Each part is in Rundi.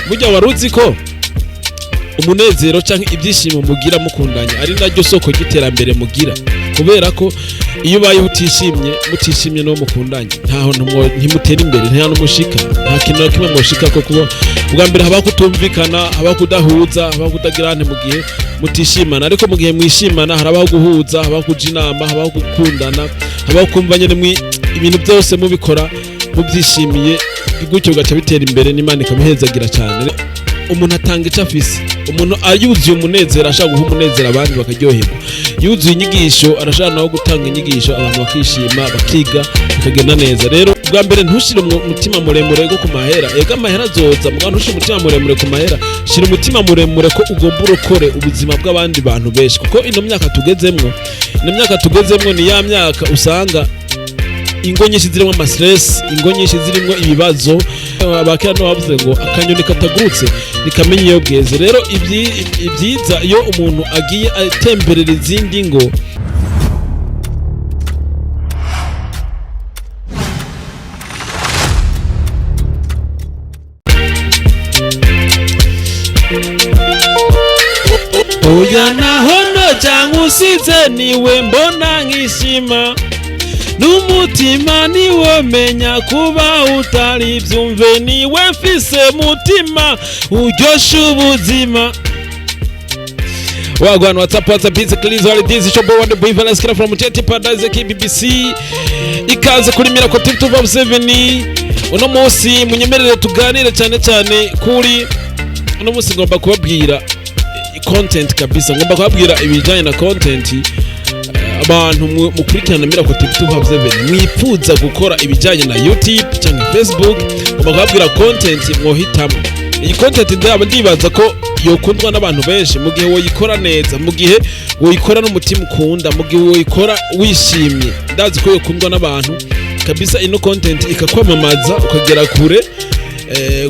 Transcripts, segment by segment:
burya waruzi ko umunezero canke ibyishimo mugira mukundanye ari naryo soko ry'iterambere mugira, kubera ko iyo ubayeho mutishimye no mukundanye ntaho ntimutera imbere, nta n'umushika, nta kintu na kimwe mushika ko kuba ubwa mbere haba kutumvikana, haba kudahuza, haba kutagirane mu gihe mutishimana. Ariko mu gihe mwishimana harabaho guhuza, haba kuja inama, haba gukundana, haba kumva nyene ibintu byose mubikora mubyishimiye, gutyo gaca bitera imbere n'Imana ikabihezagira cyane. Umuntu atanga icyo afise, umuntu ayuzuye umunezero ashaka guha umunezero abandi bakaryoherwa, yuzuye inyigisho arashaka naho gutanga inyigisho abantu bakishima bakiga bikagenda neza. Rero bwa mbere ntushire umutima muremure go ku mahera, ega amahera azoza, mugabo ntushire umutima muremure ku mahera, shira umutima muremure ko ugomba urokore ubuzima bw'abandi bantu benshi, kuko ino myaka tugezemwo ni ya myaka usanga ingo nyinshi zirimo amastress, ingo nyinshi zirimo ibibazo. Abakera no bavuze ngo akanyoni katagurutse nikamenya iyo bweze. Rero ibyiza iyo umuntu agiye atemberera izindi ngo oya naho cyangwa usize niwe mbona nkishima, n'umutima niwe menya kuba utari byumve, niwe mfise mutima uryosha ubuzima. Wagwana WhatsApp please all this show boy the boy Valens kira from Jet Paradise KBBC ikaze kuri Miracle TV 257. Uno munsi munyemerere tuganire cyane kuri uno munsi ngomba kubabwira content kabisa, ngomba kubabwira ibijanye na content. Abantu mukurikirana Miracle TV 257 mwifuza gukora ibijanye na YouTube cyangwa Facebook, bakabwira content mwohitamo. Iyi content ndibaza ko yokundwa n'abantu benshi mu gihe woyikora neza, mu gihe woyikora n'umutima ukunda, mu gihe woyikora wishimye. Ndazi ko yokundwa n'abantu kabisa. Ino content ikakwamamaza ukagera kure,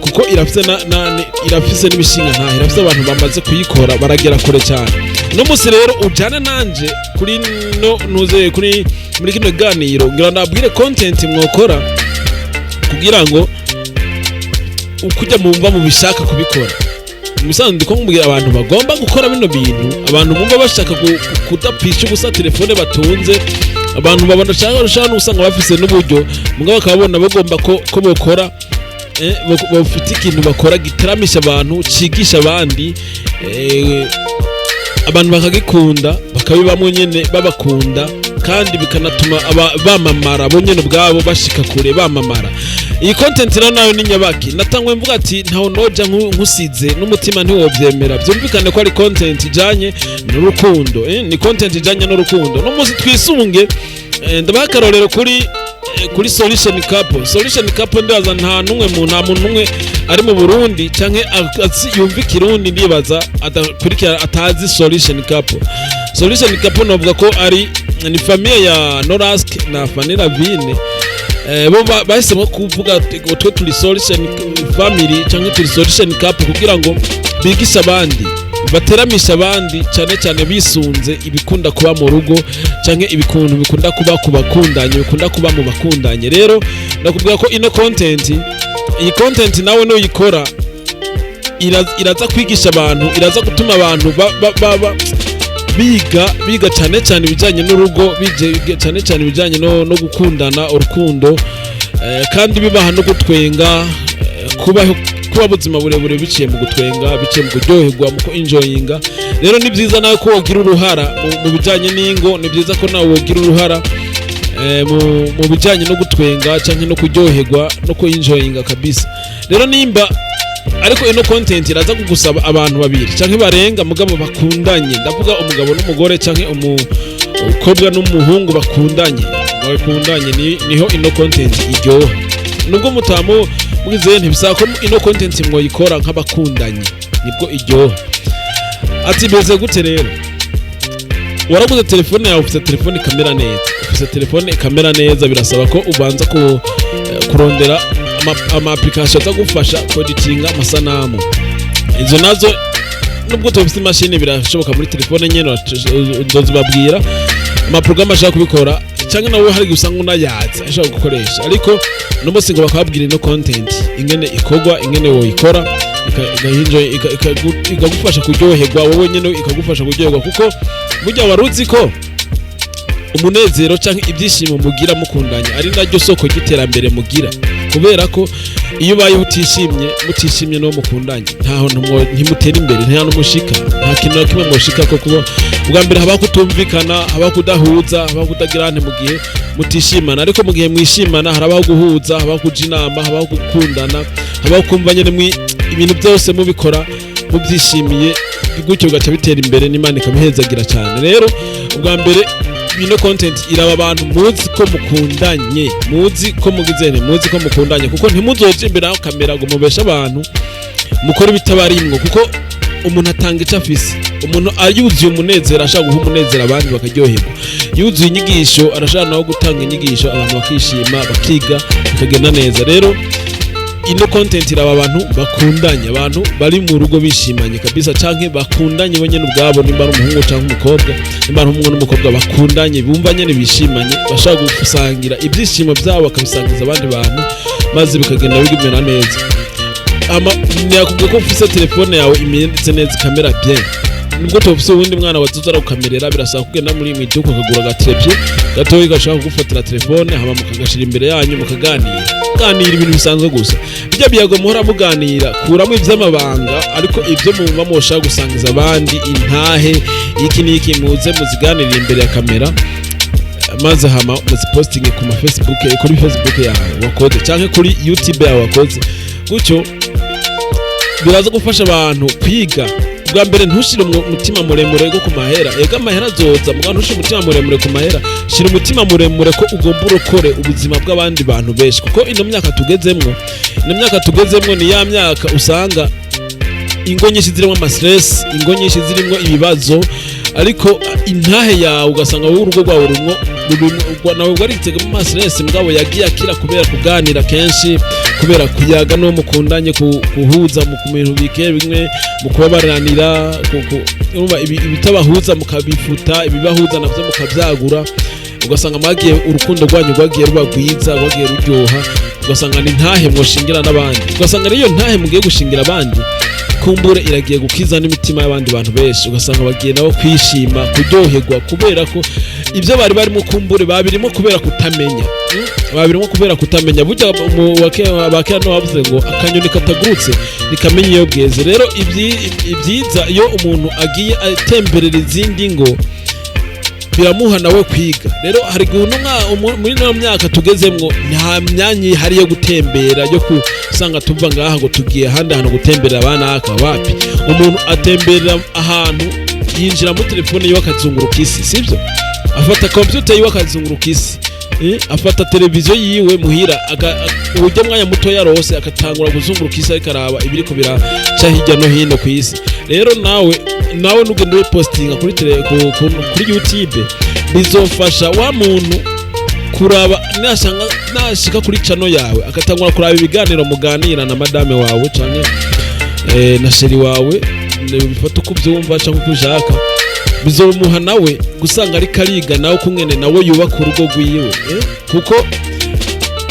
kuko irafise n'ibishinga nta irafise abantu bamaze kuyikora baragera kure cyane. No musi rero ujana nanje kuri ntuze kuri muri kino kiganiro ngira nabwire content mwokora kugira ngo ukujya mumva mu bishaka kubikora. Musanzwe ndiko kumbwira abantu bagomba gukora bino bintu, abantu bumva bashaka kudapisha gusa telefone batunze, abantu babona cyangwa usanga bafise n'uburyo mugabo bakabona bagomba ko bokora bafite ikintu bakora gitaramisha abantu, cigisha abandi, abantu bakagikunda bakabibamwe nyene babakunda, kandi bikanatuma bamamara bo nyene ubwabo bashika kure bamamara. Iyi content nayo ni nyabaki, natangwe mvuga ati ntaho noja nkusize n'umutima ntiwovyemera, byumvikane ko ari content ijanye n'urukundo, ni content ijanye n'urukundo. No muzi twisunge ndabakarorero kuri solution couple ndaza nta muntu umwe ari mu Burundi canke yumva Kirundi ndibaza adakurikira atazi solution couple novuga ko ari ni famille ya Norask na Fanera Vine. Bo bahisemo kuvuga twe turi solution family canke turi solution couple kugira ngo bigisha abandi, bateramisha abandi cyane bisunze ibikunda kuba mu rugo canke ibikuntu bikunda kuba ku bakundanye, bikunda kuba mu bakundanye. Rero nakubwira ko ino iyi content nawe no yikora iraza kwigisha abantu, iraza gutuma abantu biga cyane ibijanye n'urugo, bije cyane ibijanye no gukundana, urukundo, kandi bibaha no gutwenga, kuba buzima burebure biciye mu gutwenga, biciye mu kuryoherwa, mu enjoyinga. Rero ni byiza nawe ko wogira uruhara mu bijanye n'ingo, ni byiza ko nawe wogira uruhara mu bijanye no gutwenga canke no kuryoherwa no ku enjoyinga kabisa. Rero nimba ariko ino content iraza kugusaba abantu babiri canke barenga mugabo bakundanye, ndavuga umugabo n'umugore canke umukobwa n'umuhungu bakundanye niho ino content iryoha. Nubwo mutamo mugize ntibisaba ko ino content mwoyikora nk'abakundanye nibwo iryoha. Ati beze gute rero? Waraguze telefone yawe, ufite telefone kamera neza, birasaba ko ubanza kurondera ama application azagufasha editinga amasanamu. Izo nazo nubwo tufite imashini birashoboka muri telefone nyene, ndozibabwira ama program ashaka kubikora cyangwa nawe hari gusanga unayazi ashaka gukoresha. Ariko no musi ngo bakabwira ino content ingene ikogwa, ingene woyikora ikagufasha kuryoherwa wowe nyene, ikagufasha kuryoherwa kuko burya waruzi ko umunezero canke ibyishimo mugira mukundanya ari naryo soko ry'iterambere mugira, kubera ko iyo ubayeho mutishimye no mukundanye ntaho ntimutera imbere, nta n'umushika, nta kintu na kimwe mushika ko kuba ubwa mbere haba kutumvikana, haba kudahuza, haba kutagira mu gihe mutishimana, ariko mu gihe mwishimana harabaho guhuza, haba kuja inama, haba gukundana, haba kumva nyene ibintu byose mubikora mubyishimiye, gutyo gaca bitera imbere n'Imana ikabihezagira cyane. Rero ubwa mbere bino content iraba abantu muzi ko mukundanye, muzi ko mugizene, muzi ko mukundanye, kuko ntimuzoje imbere aho kamera ngo mubeshe abantu mukora bitabarimwo, kuko umuntu atanga icyo afise. Umuntu ayuzuye umunezero ashaka guha umunezero abandi bakaryoherwa, yuzuye inyigisho arashaka naho gutanga inyigisho abantu bakishima, bakiga, bikagenda neza. Rero ino content iraba abantu bakundanye, abantu bari mu rugo bishimanye kabisa, canke bakundanye bonyene ubwabo, nimba ari umuhungu canke umukobwa, nimba ari umuhungu n'umukobwa bakundanye bumva nyene bishimanye, bashaka gusangira ibyishimo byabo bakabisangiza abandi bantu, maze bikagenda bigumira neza. Nakubwiye ko ufise telefone yawe imeze neza, kamera bien, nubwo tofise ubundi mwana wazuza arakukamerera, birasaba kugenda muri iduka ukagura agatrepye gatoyi gashaka kugufatira telefone, hama mukagashira imbere yanyu mukaganira ibintu bisanzwe gusa. Bijya biyago muhora muganira, kuramo ivy'amabanga, ariko ibyo mumva mushaka gusangiza abandi intahe iki niki, muze muziganirira imbere ya kamera, maze hama muzipostinge ku Facebook, kuri Facebook yawe wakoze canke kuri YouTube yawe wakoze, gutyo biraza gufasha abantu kwiga. Bwa mbere ntushire umutima muremure go ku mahera, ega amahera azoza, mugabo ntushire umutima muremure ku mahera, shira umutima muremure ko ugomba urokore ubuzima bw'abandi bantu benshi, kuko ino myaka tugezemwo ni ya myaka usanga ingo nyinshi zirimo amastress, ingo nyinshi zirimo ibibazo, ariko intahe yawe ugasanga wowe urugo rwawe rumwe nawe waritega mu mastress, mugabo yagiye akira kubera kuganira kenshi, kubera kuyaga no mukundanye, kuhuza mu bintu bimwe, mu kubabaranira, ibitabahuza mukabifuta, ibibahuza navyo mukabyagura, ugasanga mwagiye urukundo rwanyu rwagiye rubagwiza, rwagiye ruryoha, ugasanga ni ntahe mwoshingira n'abandi, ugasanga niyo ntahe mugiye gushingira abandi kumbure iragiye gukiza n'imitima y'abandi bantu benshi, ugasanga bagiye nabo kwishima, kuryoherwa, kubera ko ibyo bari barimo kumbure babirimo kubera kutamenya, burya abakera no bavuze ngo akanyoni katagurutse nikamenya iyo bweze. Rero ibyiza iyo umuntu agiye atemberera izindi ngo biramuha nawe kwiga. Rero hari muri no myaka tugezemwo nta myanya ihari yo gutembera, yo kusanga tuva ngaha ngo tugiye ahandi hantu gutembera abana aka wapi. Umuntu atemberera ahantu yinjira muri telefone yiwe akazunguruka isi, sivyo? Afata computer yiwe akazunguruka isi, afata televiziyo yiwe muhira, uburyo mwanya muto yarose akatangura kuzunguruka isi akaraba ibiriko biraca hirya no hino ku isi. Rero nawe nugenda postinga kuri YouTube, bizofasha wa muntu kuraba nashika kuri channel yawe, akatangura kuraba ibiganiro muganira na madame wawe canke na sheri wawe, bifata uko byumva canke uko ushaka, bizomuha nawe gusanga ari kariga nawe kumwene nawe yubaka urugo rwiwe, kuko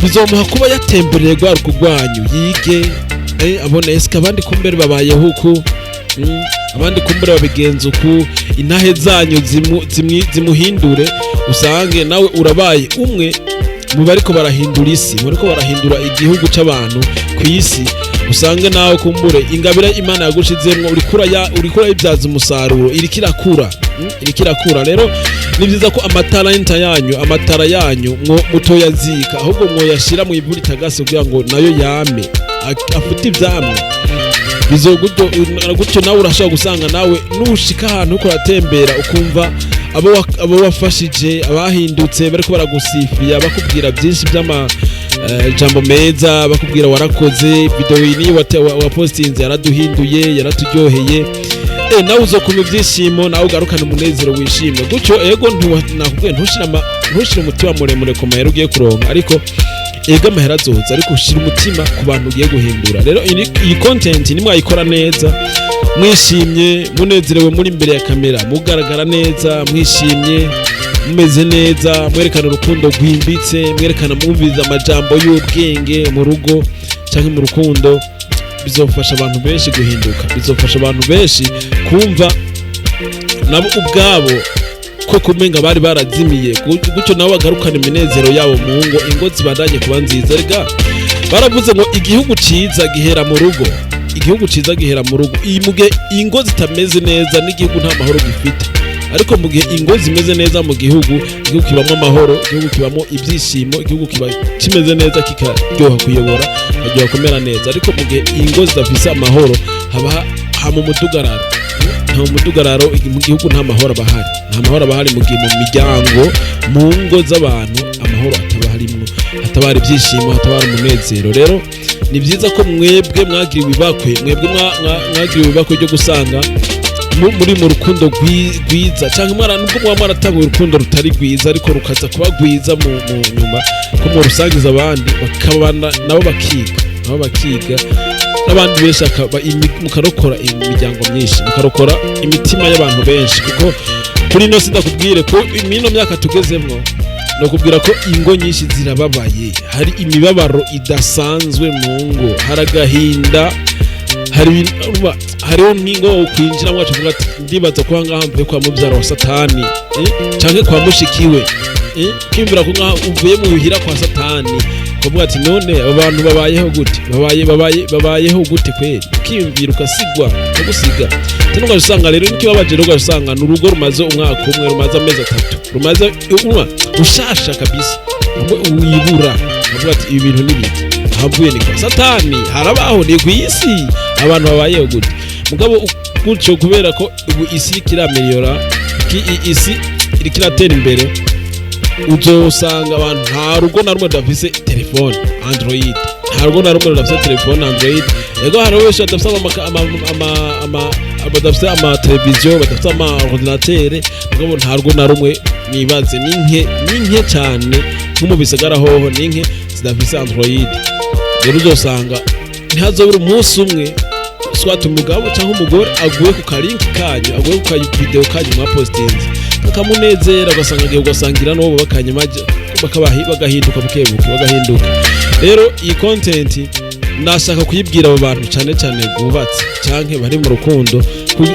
bizomuha kuba yatembereye rwa rugo rwanyu, yige abone eske abandi kumbere babayeho uku, abandi kumbere babigenza uku, intahe zanyu zimuhindure, usange nawe urabaye umwe mu bariko barahindura isi, bariko barahindura igihugu c'abantu ku isi, usange nawe kumbure ingabire Imana yagushizemwo urikura ibyaza umusaruro, irikirakura. Rero ni byiza ko amatara yanyu mutoyazika, ahubwo mwoyashira mu ivuri tagase kugira ngo nayo yame afite ivyamwe, gutyo nawe urashaka gusanga nawe nushika ahantu uko ratembera ukumva abo wafashije, abahindutse bariko baragusifira, bakubwira byinshi jambo meza, bakubwira warakoze, video ini wapostinze yaraduhinduye, yaraturyoheye, nawe uzokumva ibyishimo, nawe ugarukana umunezero wishimye. Gutyo ego nakubwiye ntushire umutima muremure ku mahera ugiye kuronka, ariko ega amahera azoza, ariko ushira umutima ku bantu ugiye guhindura. Rero iyi content ni mwayikora neza, mwishimye, munezerewe, muri imbere ya kamera mugaragara neza, mwishimye, mumeze neza, mwerekana urukundo rwimbitse, mwerekana mwumviriza amajambo y'ubwenge mu rugo canke mu rukundo, bizofasha abantu benshi guhinduka, bizofasha abantu benshi kumva nabo ubwabo ko kumenga bari barazimiye, gutyo nabo bagarukana iminezero yabo mu ngo, ingo zibandanye kuba nziza. Rega baravuze ngo igihugu ciza gihera mu rugo, igihugu ciza gihera mu rugo. Iyi mugihe ingo zitameze neza n'igihugu nta mahoro gifite, ariko mu gihe ingo zimeze neza mu gihugu kibamo amahoro, igihugu kibamo ibyishimo, igihugu kiba kimeze neza, kikaryoha kuyobora, karyoha kumera neza. Ariko mu gihe ingo zidafise amahoro hama umudugararo, mu gihugu nta mahoro abahari, nta mahoro abahari mu gihe mu miryango, mu ngo z'abantu amahoro hataba hari ibyishimo, hataba hari umunezero. Rero ni byiza ko mwebwe mwagiriwe ibibakwe byo gusanga muri mu rukundo rwiza, cyangwa nubwo muba mwaratanguye urukundo rutari rwiza ariko rukaza kuba rwiza mu nyuma, ko murusangiza abandi bakabana nabo bakiga n'abandi benshi, mukarokora imiryango myinshi, mukarokora imitima y'abantu benshi. Kuko kuri ino sindakubwire ko imino myaka tugezemwo, nakubwira ko ingo nyinshi zirababaye, hari imibabaro idasanzwe mu ngo, hari agahinda, hariho nk'ingo kwinjira mwacu vuga ati ndibaza ko ngaha mvuye kwa mubyara wa satani, canke kwa mushikiwe, kwimvira ko ngaha uvuye mu bihira kwa satani, kuvuga ati none abantu babayeho gute, babayeho gute kweri, ukimvira ukasigwa ugusiga. Tunuga usanga rero nikibabaje, rero usanga n'urugo rumaze umwaka umwe, rumaze amezi 3, rumaze ushasha kabisa, uyibura kuvuga ati ibi bintu nibiki, ahavuye ni kwa satani, harabaho ni kwisi, abantu babayeho gute. Mugabo gutyo kubera ko ubu isi kirameliora, isi irikiratera imbere, uzosanga abantu nta rugo na rumwe dafise telefone Android, nta rugo na rumwe dafise telefone Android. Ego hari wese dafise badafise ama televiziyo, badafise ama ordinateur, mugabo nta rugo na rumwe nibaze ninke cyane nko mu bisagara hoho, ninke zidafise Android. Rero uzosanga ntihazobura umunsi umwe swata umugabo cyangwa umugore aguye ku kalinki kanyu, aguye ku video kanyu mwa postinze, kakamunezera, ugasanga agiye ugasangira n'uwo bakanyamaje, bagahinduka bukebuke, bagahinduka. Rero iyi content nashaka kuyibwira abo bantu cyane bubatse cyangwa bari mu rukundo,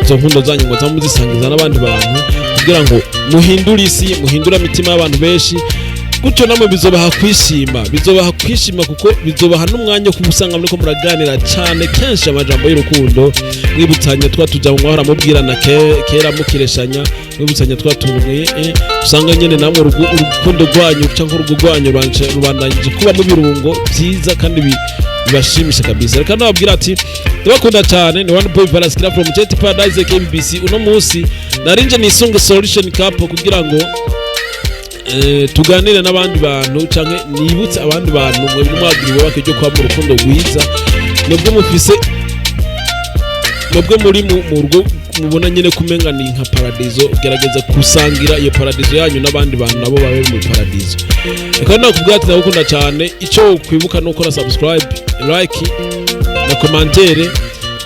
izo nkundo zanyu ngo zamuzisangiza n'abandi bantu, kugira ngo muhindure isi, muhindura imitima y'abantu benshi. Gutyo namwe bizobaha kwishima, kuko bizobaha n'umwanya wo kumusanga muri ko muraganira cyane kenshi amajambo y'urukundo, mwibutsanya twatuja mu mahora mubwirana kera mukireshanya, mwibutsanya twatumwe usanga nyene namwe urukundo rwanyu cyangwa urugo rwanyu rubandanyije kuba mu birungo byiza kandi bibashimisha kabisa. Reka nababwira ati ndabakunda cyane, ni one boy Valaskira from Jet Paradise KBBC. Uno munsi narinje nisunge solution cup kugira ngo tuganire n'abandi bantu, canke nibutse abandi bantu mwebwe mwagiriwe bakijyo kwa mu rukundo rwiza, mwebwe muri mu rugo mubona nyene kumenga ni nka paradizo, gerageza kusangira iyo paradizo yanyu n'abandi bantu nabo babe mu paradizo. Reka nakubwira ati ndabakunda cyane, icyo kwibuka no gukora subscribe, like na commentaire,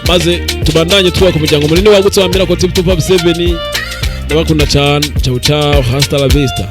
maze tubandanye tuba ku muryango munini wagutse wa Miracle TV 257. Ndabakunda cyane, ciao hasta la vista.